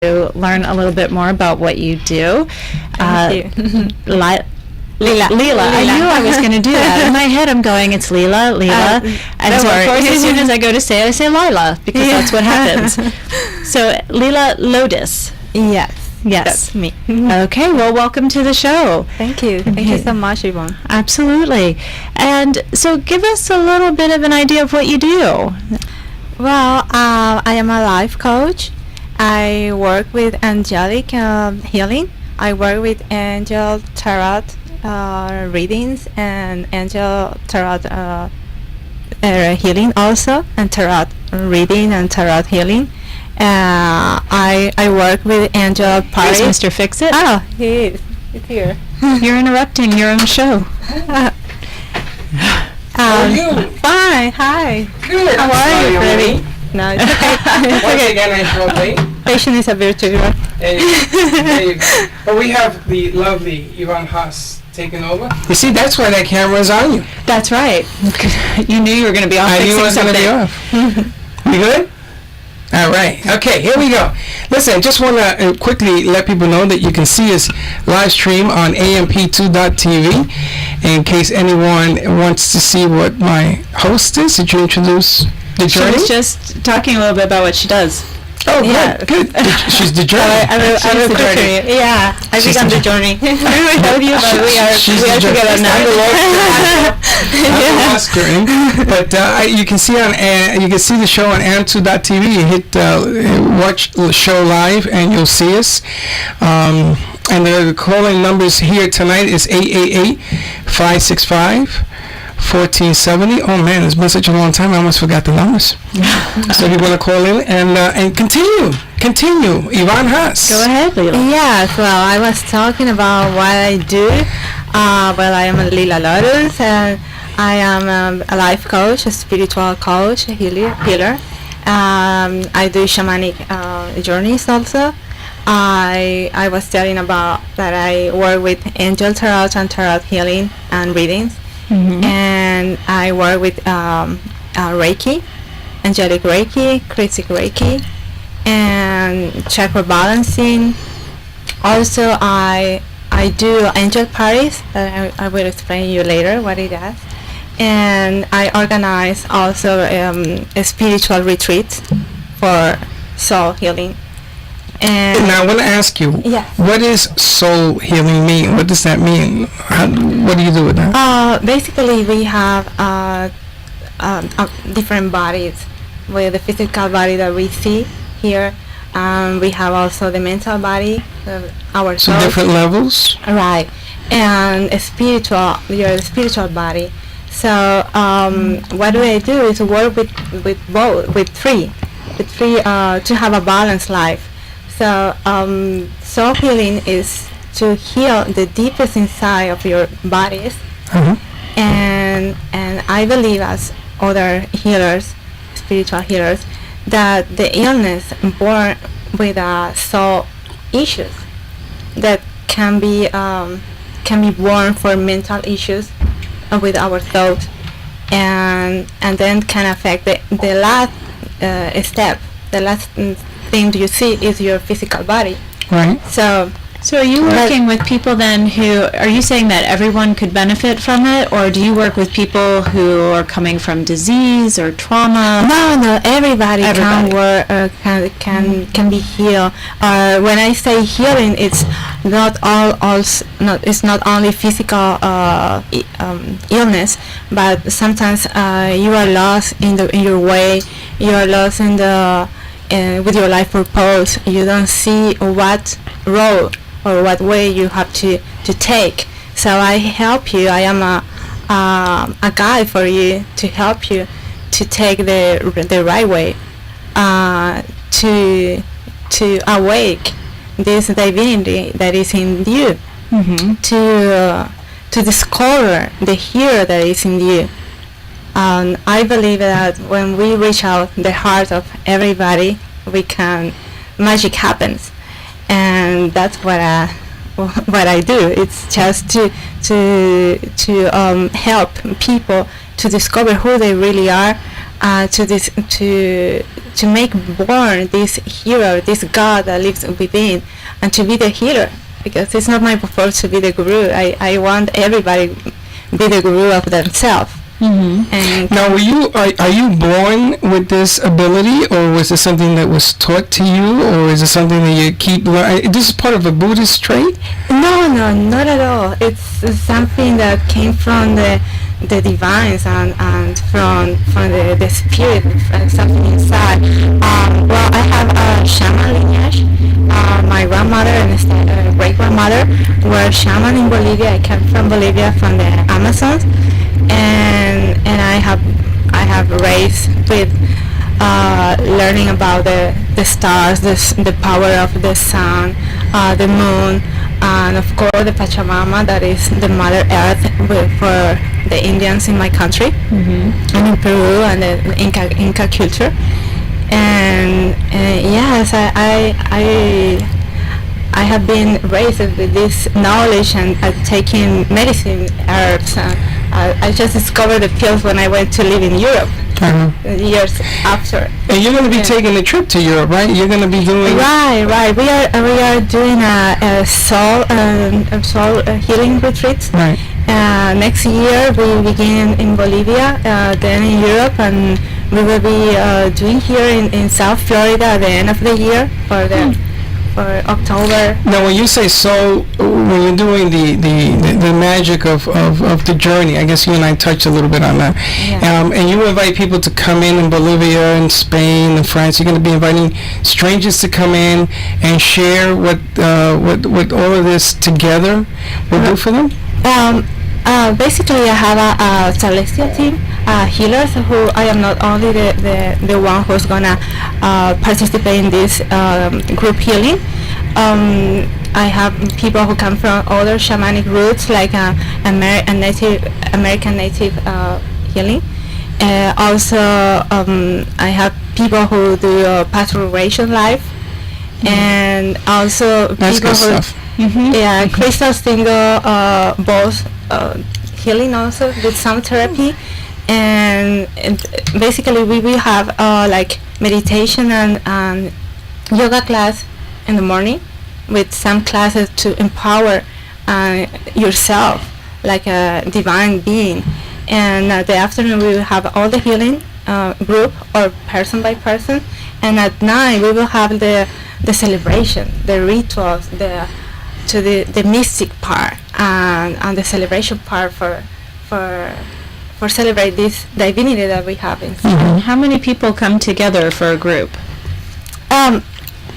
to learn a little bit more about what you do. Thank you. Leela. I knew I was going to do that. In my head, I'm going, it's Leela. And so, of course, as soon as I go to say it, I say Lila, because that's what happens. So, Leela Lotus. Yes. Yes. That's me. Okay, well, welcome to the show. Thank you. Thank you so much, Yvonne. Absolutely. And so give us a little bit of an idea of what you do. Well, I am a life coach. I work with angelic healing. I work with angel tarot readings and angel tarot healing also, and tarot reading and tarot healing. I work with angel parties. Is Mr. Fix It? Oh, he is. He's here. You're interrupting your own show. How are you? Fine. Hi. Good. How are you, Freddy? No, it's okay. Once again, I show late. Patient is a virtue. Hey, but we have the lovely Yvonne Haas taking over. You see, that's why that camera is on you. That's right. You knew you were going to be off. I knew I was going to be something. off. You good? All right. Okay, here we go. Listen, I just want to quickly let people know that you can see us live stream on amp2.tv. In case anyone wants to see what my host is, did you introduce the journey? She was just talking a little bit about what she does. Oh, Yeah. good. She's the journey. I will the journey. Yeah, I She's began the the journey. I told you, but She's we the are journey. together now. But you can see you can see the show on am2.tv. You hit watch the show live, and you'll see us. And the calling numbers here tonight is 888-565-1470. Oh man, it's been such a long time. I almost forgot the numbers. So if you want to call in and continue. Yvonne Haas. Go ahead, Leela. Yes, well, I was talking about what I do. Well, I am a Leela Lotus, and I am a life coach, a spiritual coach, a healer. I do shamanic journeys also. I was telling about that I work with angel tarot and tarot healing and readings. Mm-hmm. And I work with Reiki, angelic Reiki, Christic Reiki, and chakra balancing. Also, I do angel parties. I will explain you later what it does. And I organize also a spiritual retreat for soul healing. And Now I want to ask you, Yes. what does soul healing mean? What does that mean? What do you do with that? Basically, we have different bodies. With the physical body that we see here, we have also the mental body, our So soul. different levels? Right, and a your spiritual body. So what do I do is work with three to have a balanced life. So soul healing is to heal the deepest inside of your bodies, and I believe, as other healers, spiritual healers, that the illness born with soul issues that can be born for mental issues with our thoughts, and then can affect the last step. The last thing you see is your physical body. Right. So So are you working with people then are you saying that everyone could benefit from it, or do you work with people who are coming from disease or trauma? no, everybody Everybody. can work, can be healed. When I say healing, it's it's not only physical illness, but sometimes you are lost in your way. You are lost with your life purpose. You don't see what road or what way you have to take. So I help you. I am a guide for you to help you to take the right way, to awake this divinity that is in you, to discover the hero that is in you. I believe that when we reach out the heart of everybody, magic happens, and that's what I do. It's just to help people to discover who they really are, to make born this hero, this God that lives within, and to be the healer. Because it's not my purpose to be the guru. I want everybody be the guru of themselves. Mm-hmm. And Now, are you born with this ability, or was it something that was taught to you, or is it something that you keep learning? This is part of a Buddhist trait? no, not at all. It's something that came from the divines and from the spirit, something inside. Well, I have a shaman lineage. My grandmother and great grandmother were shaman in Bolivia. I came from Bolivia, from the Amazons, and I have raised with learning about the stars, the power of the sun, the moon, and of course the Pachamama, that is the Mother Earth for the Indians in my country, Mm-hmm. and in Peru, and the Inca culture. And yes, I have been raised with this knowledge and taking medicine, herbs. I just discovered the pills when I went to live in Europe years after. And you're going to be taking a trip to Europe, right? You're going to be doing... Right. We are doing a soul healing retreat. Right. Next year we begin in Bolivia, then in Europe, and we will be doing here in South Florida at the end of the year for October. Now, when you say soul, when you're doing the magic of the journey, I guess you and I touched a little bit on that. Yeah. And you invite people to come in Bolivia and Spain and France. You're going to be inviting strangers to come in and share what all of this together will do for them. Basically, I have a celestial team, healers, who I am not only the one who's gonna participate in this group healing. I have people who come from other shamanic roots, like American Native healing. Also, I have people who do past regression life, and also That's people good who stuff. yeah, crystal single, both healing also with some therapy, and basically we will have like meditation and yoga class in the morning, with some classes to empower yourself like a divine being, and the afternoon we will have all the healing group or person by person, and at night we will have the celebration, the rituals, the mystic part, and the celebration part for celebrate this divinity that we have inside. Mm-hmm. How many people come together for a group?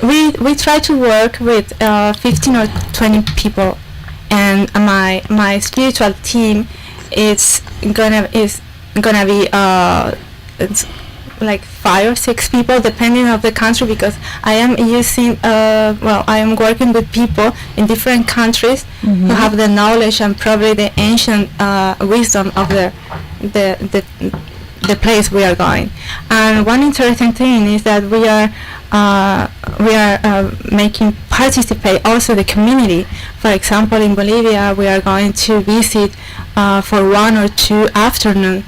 We try to work with 15 or 20 people, and my spiritual team is gonna be it's like 5 or 6 people, depending on the country, because I am using I am working with people in different countries who have the knowledge and probably the ancient wisdom of the place we are going. And one interesting thing is that we are making participate also the community. For example, in Bolivia, we are going to visit for 1 or 2 afternoons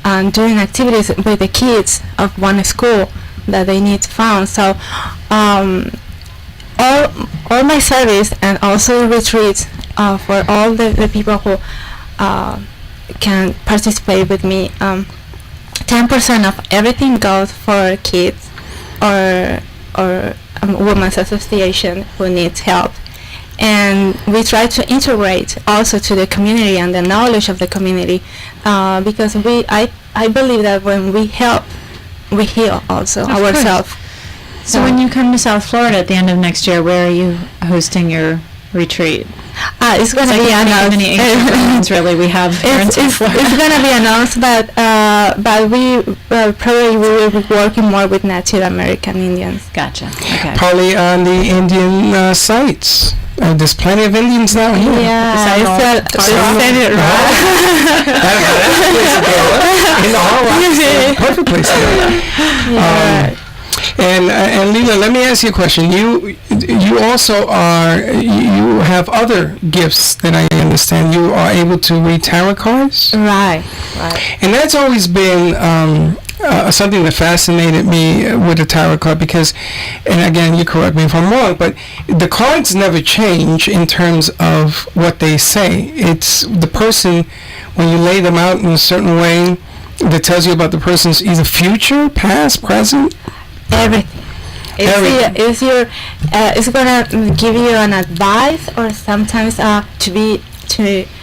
and doing activities with the kids of one school that they need found. So all my service and also retreats for all the people who can participate with me. 10% of everything goes for kids or women's association who needs help. And we try to integrate also to the community and the knowledge of the community, because I believe that when we help, we heal also Of ourselves. So when you come to South Florida at the end of next year, where are you hosting your retreat? It's going to be announced. Many ancient ruins, really, we have here in South Florida. It's going to be announced, but we probably will be working more with Native American Indians. Gotcha. Okay. Probably on the Indian sites. There's plenty of Indians now here. Yeah, it's said it right. Perfect place to go. Yeah. And Lila, let me ask you a question. You also you have other gifts that I understand. You are able to read tarot cards. Right. And that's always been something that fascinated me with the tarot card, because, and again, you correct me if I'm wrong, but the cards never change in terms of what they say. It's the person, when you lay them out in a certain way, that tells you about the person's either future, past, present. Everything. It's gonna give you an advice, or sometimes to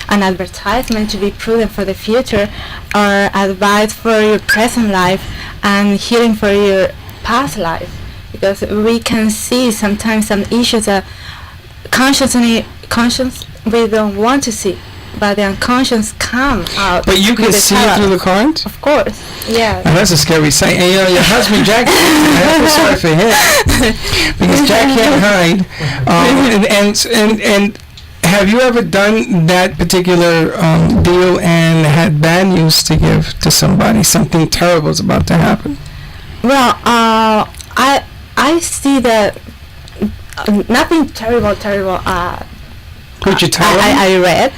an advertisement to be prudent for the future, or advice for your present life and healing for your past life, because we can see sometimes some issues that conscious we don't want to see, but the unconscious come out. But you can see it through the cards? Of course, yeah. Now that's a scary sight. And your husband Jack, I feel sorry for him, because Jack can't hide. And have you ever done that particular deal and had bad news to give to somebody? Something terrible is about to happen. Well, I see that nothing terrible. Could you tell I read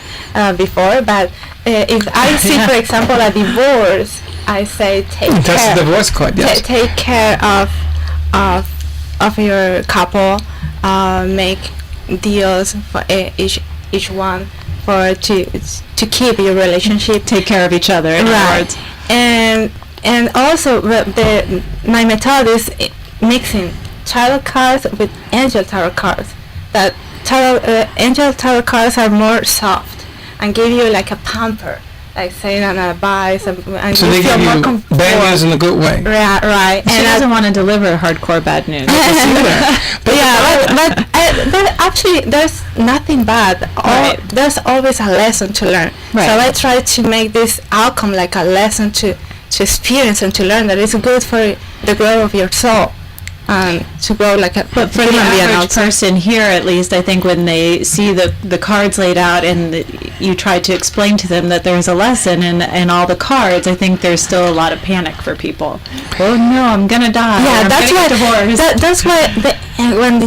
before, but if I see, for example, a divorce, I say That's the divorce card, yes. Take care of your couple. Make deals for each one to keep your relationship. Take care of each other. Right. And also my method is mixing tarot cards with angel tarot cards. That angel tarot cards are more soft and give you like a pamper, like saying an advice, and so you they feel give more you comfortable. bad news in a good way. Right. She doesn't want to deliver hardcore bad news. but actually there's nothing bad. There's always a lesson to learn. Right. So I try to make this outcome like a lesson to experience and to learn, that it's good for the growth of your soul. To grow like a but for the average person here, at least, I think when they see the cards laid out and you try to explain to them that there's a lesson in all the cards, I think there's still a lot of panic for people. Oh no, I'm gonna die. Yeah, that's why. That's why when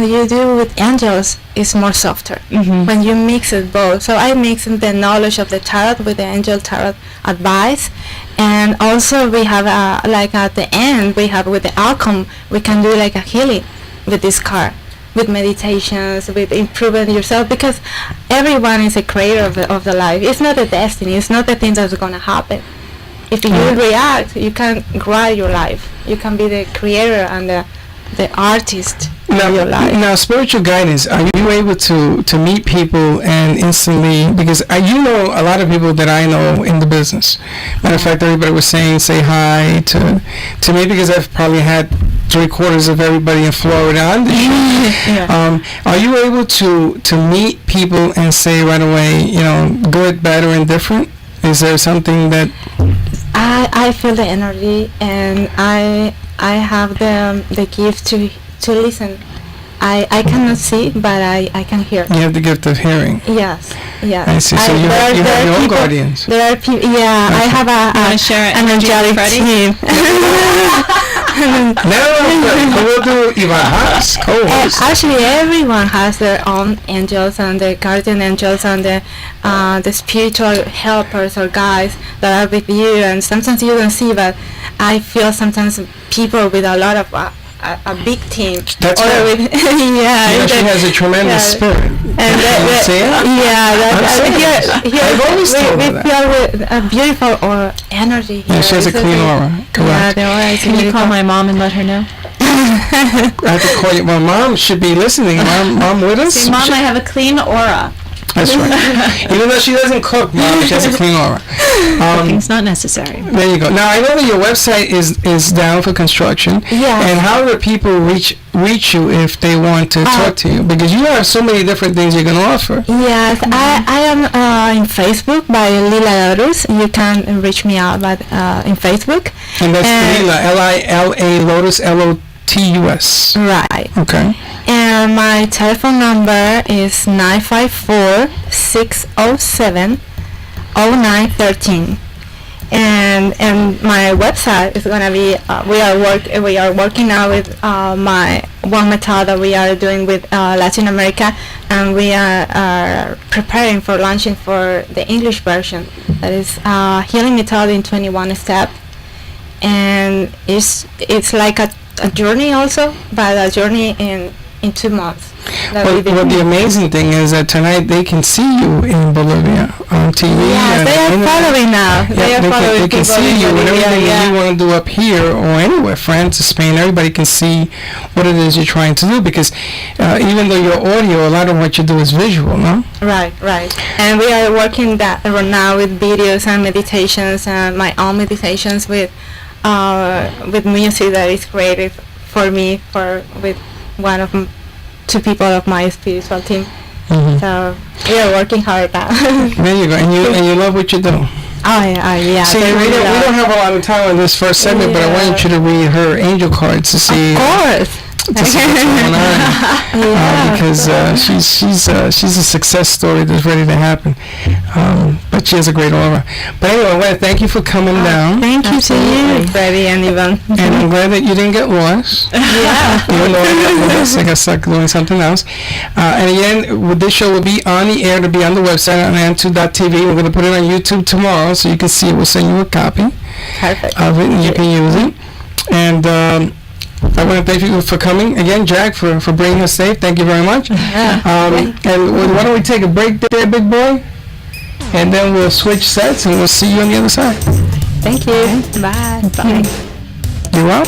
you do with angels, it's more softer. Mm-hmm. When you mix it both. So I mix the knowledge of the tarot with the angel tarot advice. And also we have like at the end we have with the outcome, we can do like a healing with this card, with meditations, with improving yourself, because everyone is a creator of the life. It's not a destiny, it's not the thing that's going to happen. If you react, you can grow your life. You can be the creator and the artist of your life. Now, spiritual guidance, are you able to meet people and instantly, because you know a lot of people that I know in the business. Matter of fact, everybody was saying say hi to me, because I've probably had 3/4 of everybody in Florida on the show. Yeah. Are you able to meet people and say right away, good, bad, or indifferent? Is there something that... I feel the energy, and I have the gift to listen. I cannot see, but I can hear. You have the gift of hearing. Yes. I see. So you have your own guardians. There are people. Yeah, okay. I have an angelic team. We'll do Ivan's co-host. Actually, everyone has their own angels and the guardian angels and the spiritual helpers or guides that are with you. And sometimes you don't see, but I feel sometimes people with a lot of a big team. That's right. She has a tremendous spirit. And I've always told her that. We feel with a beautiful energy here. Yeah, she has a clean aura. Correct. Yeah, Can you call my mom and let her know? I have to call you. My mom should be listening. Mom with us? See, Mom, I have a clean aura. That's right. Even though she doesn't cook, Mom, she has a clean aura. Cooking's not necessary. There you go. Now, I know that your website is down for construction. Yeah. And how do people reach you if they want to talk to you? Because you have so many different things you're going to offer. Yes, I am in Facebook by Lila Lotus. You can reach me out in Facebook. And that's Lila, Lila Lotus, Lotus. Right. Okay. And my telephone number is 954-607-0913. And my website is gonna be we are working now with my one method that we are doing with Latin America, and we are preparing for launching for the English version, that is healing method in 21 steps. and it's like a journey also, but a journey in 2 months. Well, the amazing thing is that tonight they can see you in Bolivia on TV. Yeah, they are following now. They can see you and everything that you want to do up here or anywhere, France, Spain. Everybody can see what it is you're trying to do, because even though you're audio, a lot of what you do is visual, no? Right. And we are working that right now with videos and meditations and my own meditations with music that is created for me with one of 2 people of my spiritual team. Mm-hmm. So we are working hard now. There you go, and you love what you do. Yeah. See, we don't have a lot of time on this first segment, but I want you to read her angel cards to see. Of course. To see what's going on, because she's a success story that's ready to happen, but she has a great aura. But anyway, I want to thank you for coming down. Thank you to you, Freddy and Yvonne. And I'm glad that you didn't get lost. Yeah. Even though I got lost, I got stuck doing something else. And again, this show will be on the air. To be on the website on am2.tv. We're going to put it on YouTube tomorrow, so you can see it. We'll send you a copy of it, and you can use it. And I want to thank you for coming again, Jack, for bringing us safe. Thank you very much. And why don't we take a break there, big boy, and then we'll switch sets and we'll see you on the other side. Thank you. Okay. Bye. You're up.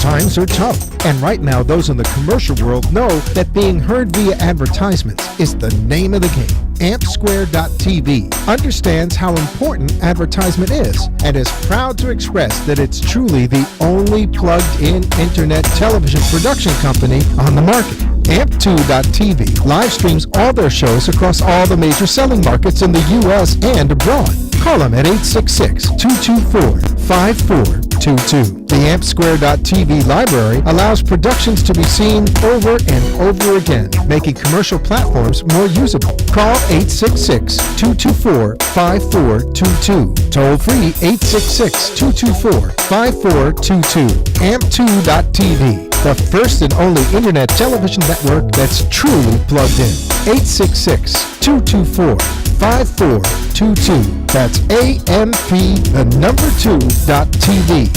Times are tough, and right now those in the commercial world know that being heard via advertisements is the name of the game. AmpSquare.tv understands how important advertisement is and is proud to express that it's truly the only plugged-in internet television production company on the market. Amp2.tv live streams all their shows across all the major selling markets in the U.S. and abroad. Call them at 866-224-5422. The AmpSquare.tv library allows productions to be seen over and over again, making commercial platforms more usable. Call 866-224-5422. Toll free 866-224-5422. Amp2.tv, the first and only internet television network that's truly plugged in. 866-224-5422. That's AMP2.TV.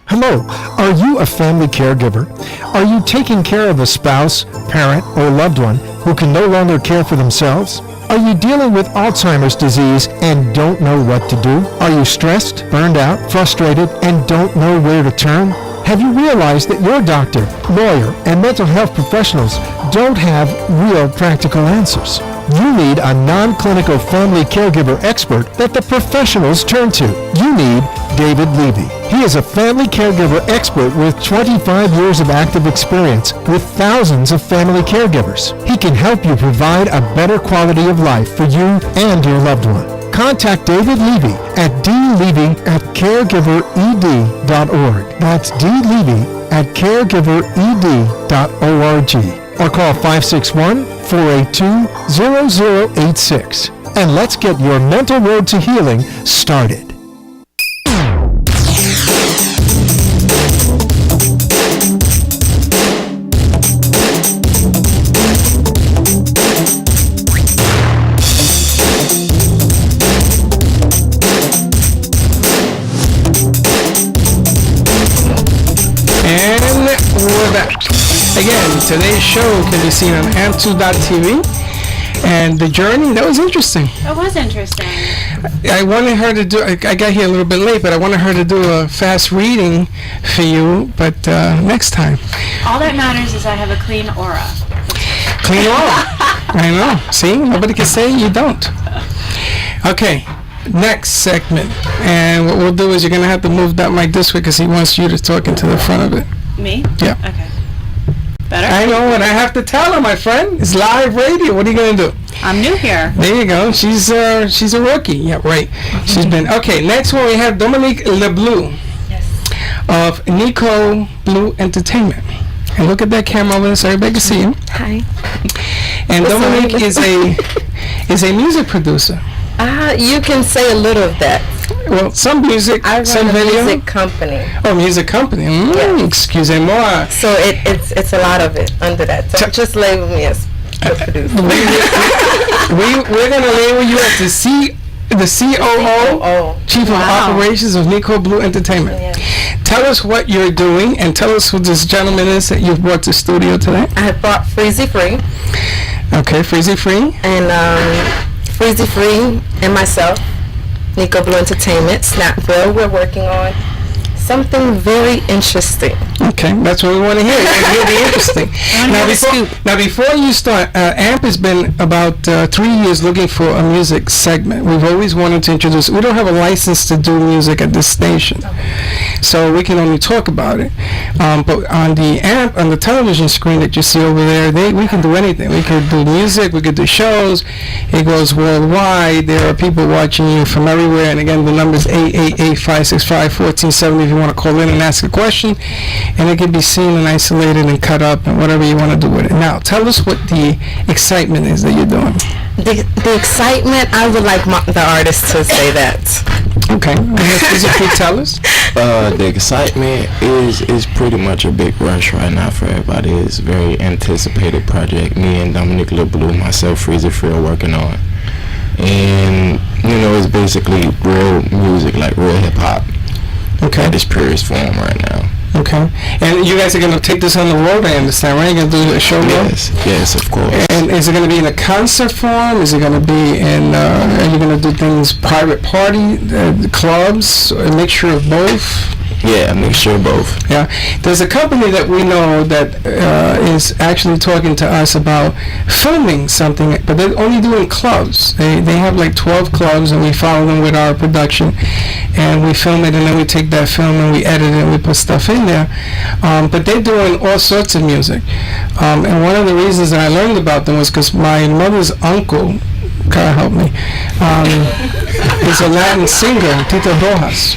Hello, are you a family caregiver? Are you taking care of a spouse, parent, or loved one who can no longer care for themselves? Are you dealing with Alzheimer's disease and don't know what to do? Are you stressed, burned out, frustrated, and don't know where to turn? Have you realized that your doctor, lawyer, and mental health professionals don't have real practical answers? You need a non-clinical family caregiver expert that the professionals turn to. You need David Levy. He is a family caregiver expert with 25 years of active experience with thousands of family caregivers. He can help you provide a better quality of life for you and your loved one. Contact David Levy at dlevy@caregivered.org. That's dlevy@caregivered.org. Or call 561-482-0086. And let's get your mental road to healing started. And we're back. Again, today's show can be seen on amp2.tv. And the journey, that was interesting. It was interesting. I wanted her to do, I got here a little bit late, but I wanted her to do a fast reading for you, but next time. All that matters is I have a clean aura. Clean aura. I know. See, nobody can say you don't. Okay, next segment. And what we'll do is you're going to have to move that mic this way because he wants you to talk into the front of it. Me? Yeah. Okay. Better? I know, and I have to tell her, my friend. It's live radio. What are you going to do? I'm new here. There you go. She's a rookie. Yeah, right. She's been... Okay, next one we have Dominique LeBlue. Yes. Of Nico Blue Entertainment. And look at that camera over there so everybody can see him. Hi. And Dominique is a music producer. You can say a little of that. Well, some music, I run some a video. music company. Oh, music company. Yeah. Excusez-moi. So it's a lot of it under that. So just label me as We're going to label you as the COO, Chief of Operations of Nico Blue Entertainment. Yeah. Tell us what you're doing, and tell us who this gentleman is that you've brought to the studio today. I brought Freddy Free. Okay, Freddy Free. And Freddy Free and myself, Nico Blue Entertainment, Snapville, we're working on something very interesting. Okay, that's what we want to hear. We want to hear the interesting. Now, before you start, AMP has been about 3 years looking for a music segment. We've always wanted to introduce. We don't have a license to do music at this station, so we can only talk about it. But on the AMP, on the television screen that you see over there, we can do anything. We could do music. We could do shows. It goes worldwide. There are people watching you from everywhere. And again, the number is 888-565-1470 if you want to call in and ask a question. And it can be seen and isolated and cut up and whatever you want to do with it. Now, tell us what the excitement is that you're doing. The excitement, I would like the artist to say that. Okay. Physically tell us. The excitement is pretty much a big rush right now for everybody. It's a very anticipated project. Me and Dominic LeBlue, myself, Freezer Free are working on. And, it's basically real music, like real hip-hop. Okay. At its purest form right now. Okay. And you guys are going to take this on the road, I understand, right? You're going to do a show Yes, of course. And is it going to be in a concert form? Is it going to be in, are you going to do things, private party, clubs, a mixture of both? Yeah, a mixture of both. Yeah. There's a company that we know that is actually talking to us about filming something, but they're only doing clubs. They have like 12 clubs, and we follow them with our production, and we film it, and then we take that film and we edit it and we put stuff in there. But they're doing all sorts of music. And one of the reasons that I learned about them was because my mother's uncle, God help me, is a Latin singer, Tito Rojas.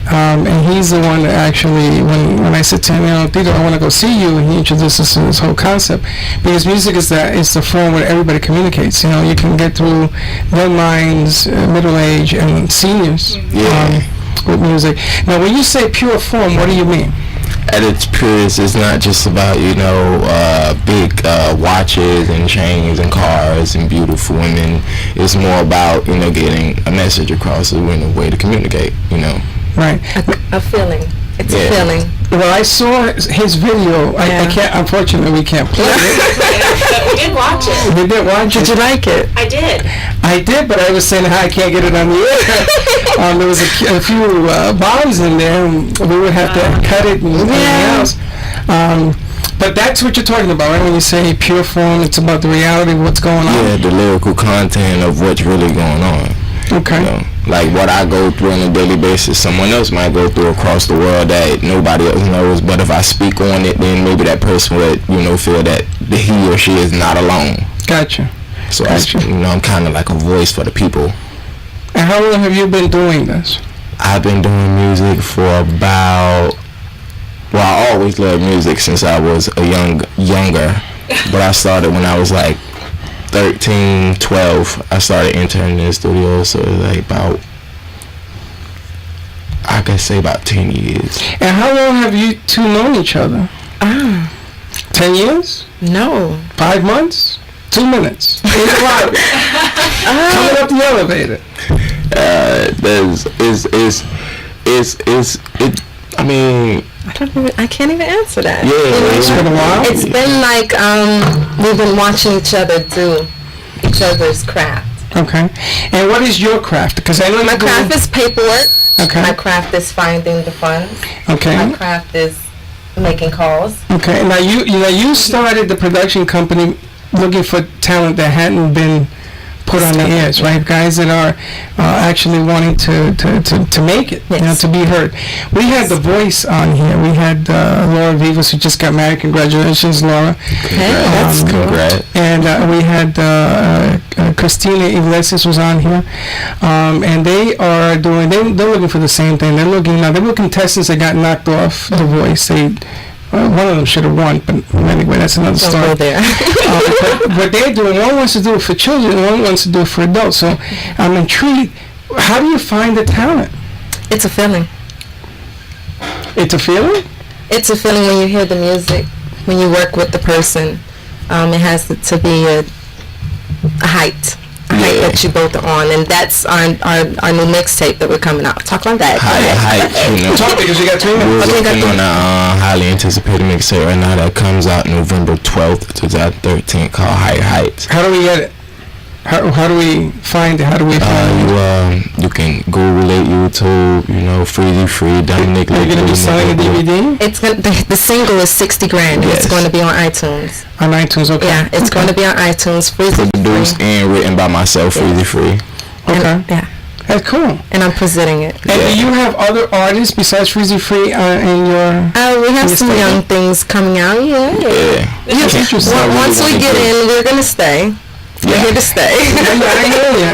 And he's the one that actually, when I said to him, Tito, I want to go see you, and he introduced us to this whole concept, because music is the form where everybody communicates. You can get through young minds, middle age, and seniors with music. Now, when you say pure form, what do you mean? At its purest, it's not just about, big watches and chains and cars and beautiful women. It's more about, getting a message across in a way to communicate, Right. A feeling. It's a feeling. Well, I saw his video. I can't, unfortunately, we can't play it. We did watch it. We did watch it. Did you like it? I did. I did, but I was saying how I can't get it on the air. There was a few bombs in there, and we would have to cut it and everything else. But that's what you're talking about, right? When you say pure form, it's about the reality of what's going on. Yeah, the lyrical content of what's really going on. Okay. Like what I go through on a daily basis, someone else might go through across the world that nobody else knows. But if I speak on it, then maybe that person would, feel that he or she is not alone. Gotcha. So I'm kind of like a voice for the people. And how long have you been doing this? I've been doing music for about. Well, I always loved music since I was younger, but I started when I was like 13, 12, I started interning in the studio, so it was like about, I could say about 10 years. And how long have you two known each other? 10 years? No. 5 months? 2 minutes? Coming up the elevator. I can't even answer that. Yeah, it's been a while. It's been like we've been watching each other do each other's craft. Okay. And what is your craft? Because I know my craft is paperwork. Okay. My craft is finding the funds. Okay. My craft is making calls. Okay. Now you started the production company looking for talent that hadn't been put on the airs, right? Guys that are actually wanting to make it, to be heard. We had The Voice on here. We had Laura Vivas, who just got married. Congratulations, Laura. That's congrats. And we had Christina Iglesias was on here, and they are doing. They're looking for the same thing. They're looking contestants that got knocked off The Voice. One of them should have won, but anyway, that's another story. Don't go there. But what they're doing, one wants to do it for children, one wants to do it for adults. So I'm intrigued. How do you find the talent? It's a feeling. It's a feeling? It's a feeling when you hear the music, when you work with the person, It has to be a height. That you both are on, and that's our new mixtape that we're coming out. Talk about that. Height, you know. Talk because you got 2 minutes. We're working on a highly anticipated mixtape right now that comes out November 12th, 2013, called Height. How do we get it? How do we find it? How do we find it? You can Google it, YouTube, you know, Freddy Fix, Dominic. Are you going to be selling a DVD? It's the single is $60,000, and it's going to be on iTunes. On iTunes, okay. Yeah, it's going to be on iTunes. Produced and written by myself, Freddy Fix. Okay. Yeah. That's cool. And I'm presenting it. And do you have other artists besides Freddy Fix in your? We have some young things coming out. Yeah. That's interesting. Once we get in, we're going to stay. We're here to stay. I hear you.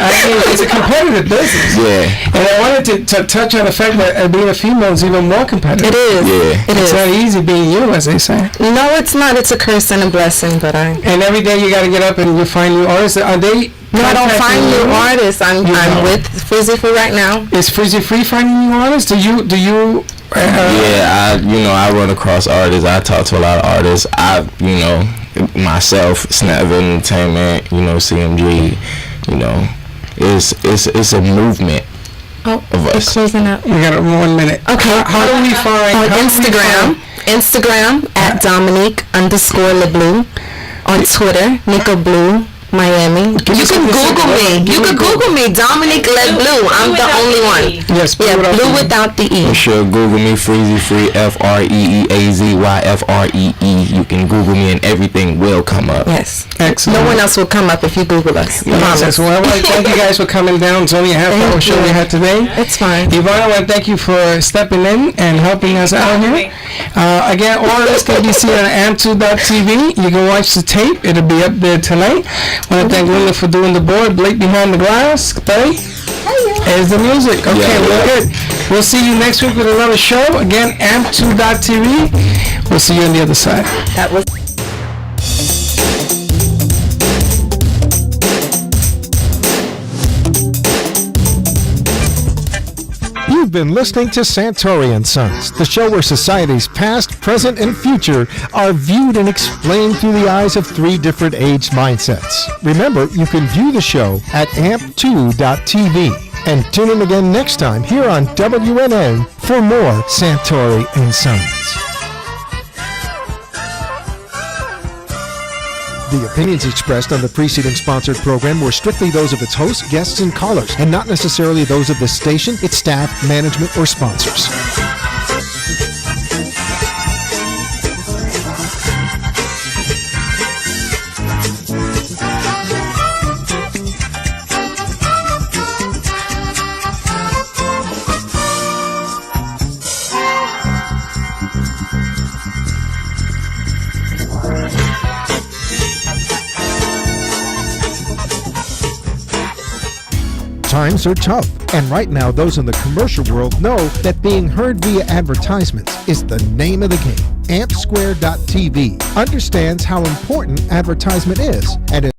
It's a competitive business. Yeah. And I wanted to touch on the fact that being a female is even more competitive. It is. Yeah. It's not easy being you, as they say. No, it's not. It's a curse and a blessing, but And every day you got to get up and you find new artists. Are they? No, I don't find new artists. I'm with Frizzy Free right now. Is Frizzy Free finding new artists? Do you? I run across artists. I talk to a lot of artists. Myself, Snapville Entertainment, CMG, it's a movement of us. We're closing up. We got 1 minute. Okay. How do we find on Instagram at Dominique_LeBlue. On Twitter, Nico Blue Miami. You can Google me. You can Google me, Dominique LeBlue. I'm the only one. Yes, Blue without the E. You should Google me, Frizzy Free, FREEAZYFREE. You can Google me and everything will come up. Yes. Excellent. No one else will come up if you Google us. Yes. Well, I want to thank you guys for coming down. It's only a half-hour show we had today. It's fine. Yvonne, I want to thank you for stepping in and helping us out here. Again, all of this can be seen on amp2.tv. You can watch the tape. It'll be up there tonight. I want to thank Linda for doing the board. Blake behind the glass. Hey. There's the music. Okay, we're good. We'll see you next week with another show. Again, amp2.tv. We'll see you on the other side. That was... You've been listening to Santori & Sons, the show where society's past, present, and future are viewed and explained through the eyes of 3 different age mindsets. Remember, you can view the show at amp2.tv. And tune in again next time here on WNA for more Santori & Sons. The opinions expressed on the preceding sponsored program were strictly those of its hosts, guests, and callers, and not necessarily those of the station, its staff, management, or sponsors. Times are tough, and right now those in the commercial world know that being heard via advertisements is the name of the game. AmpSquare.tv understands how important advertisement is, and